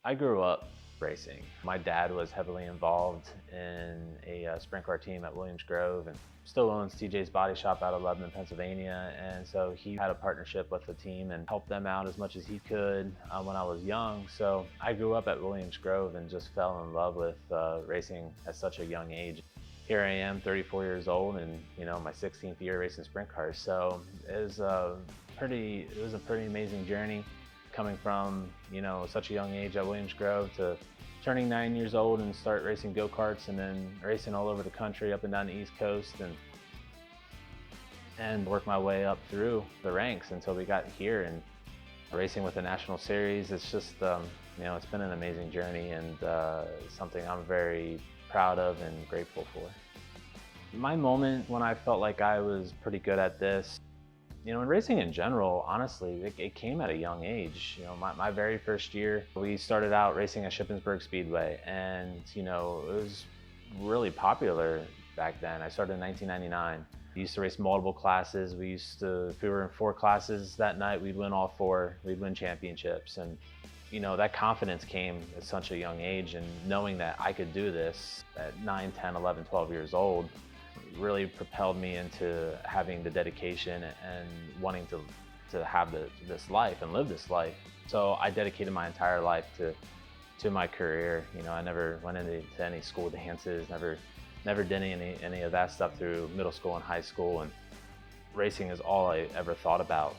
I grew up racing. My dad was heavily involved in a sprint car team at Williams Grove and still owns TJ's Body Shop out of Lebanon, Pennsylvania. And so he had a partnership with the team and helped them out as much as he could when I was young. So I grew up at Williams Grove and just fell in love with racing at such a young age. Here I am, 34 years old, and my 16th year racing sprint cars. So it was a pretty amazing journey, coming from such a young age at Williams Grove to turning 9 years old and start racing go-karts, and then racing all over the country, up and down the East Coast, and work my way up through the ranks until we got here and racing with the National Series. It's just it's been an amazing journey, and something I'm very proud of and grateful for. My moment when I felt like I was pretty good at this, in racing in general, honestly, it came at a young age. My very first year, we started out racing at Shippensburg Speedway, and it was really popular back then. I started in 1999. We used to race multiple classes. If we were in 4 classes that night, we'd win all 4. We'd win championships, and that confidence came at such a young age, and knowing that I could do this at 9, 10, 11, 12 years old really propelled me into having the dedication and wanting to have this life and live this life. So I dedicated my entire life to my career. I never went into any school dances, never did any of that stuff through middle school and high school, and racing is all I ever thought about.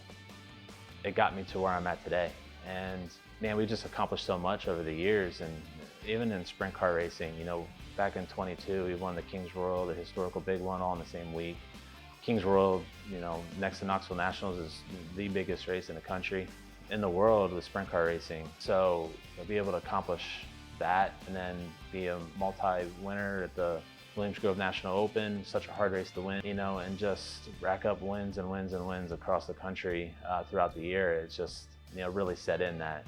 It got me to where I'm at today, and man, we just accomplished so much over the years. And even in sprint car racing, back in 22, we won the Kings Royal, the historical big one, all in the same week. Kings Royal, next to Knoxville Nationals, is the biggest race in the country, in the world, with sprint car racing. So to be able to accomplish that and then be a multi-winner at the Williams Grove National Open, such a hard race to win, and just rack up wins and wins and wins across the country throughout the year. It's just, really set in that,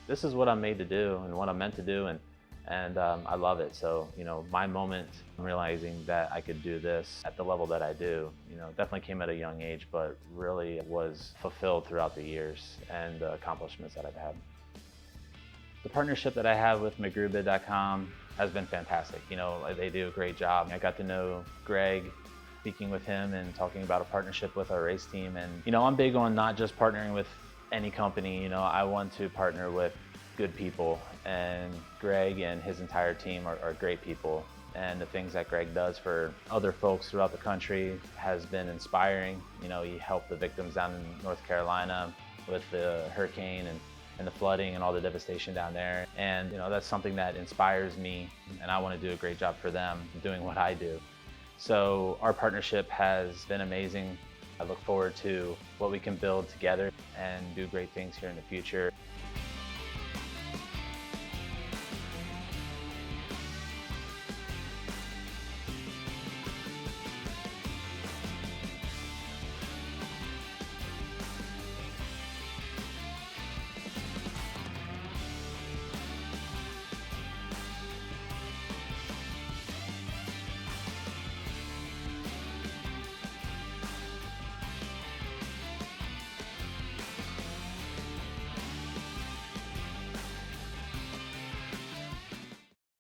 this is what I'm made to do and what I'm meant to do, and I love it. So, my moment realizing that I could do this at the level that I do, definitely came at a young age, but really was fulfilled throughout the years and the accomplishments that I've had. The partnership that I have with McGrewbid.com has been fantastic. They do a great job. I got to know Greg, speaking with him and talking about a partnership with our race team. And, I'm big on not just partnering with any company. I want to partner with good people, and Greg and his entire team are great people. And the things that Greg does for other folks throughout the country has been inspiring. He helped the victims down in North Carolina with the hurricane and the flooding and all the devastation down there. And that's something that inspires me, and I want to do a great job for them doing what I do. So our partnership has been amazing. I look forward to what we can build together and do great things here in the future.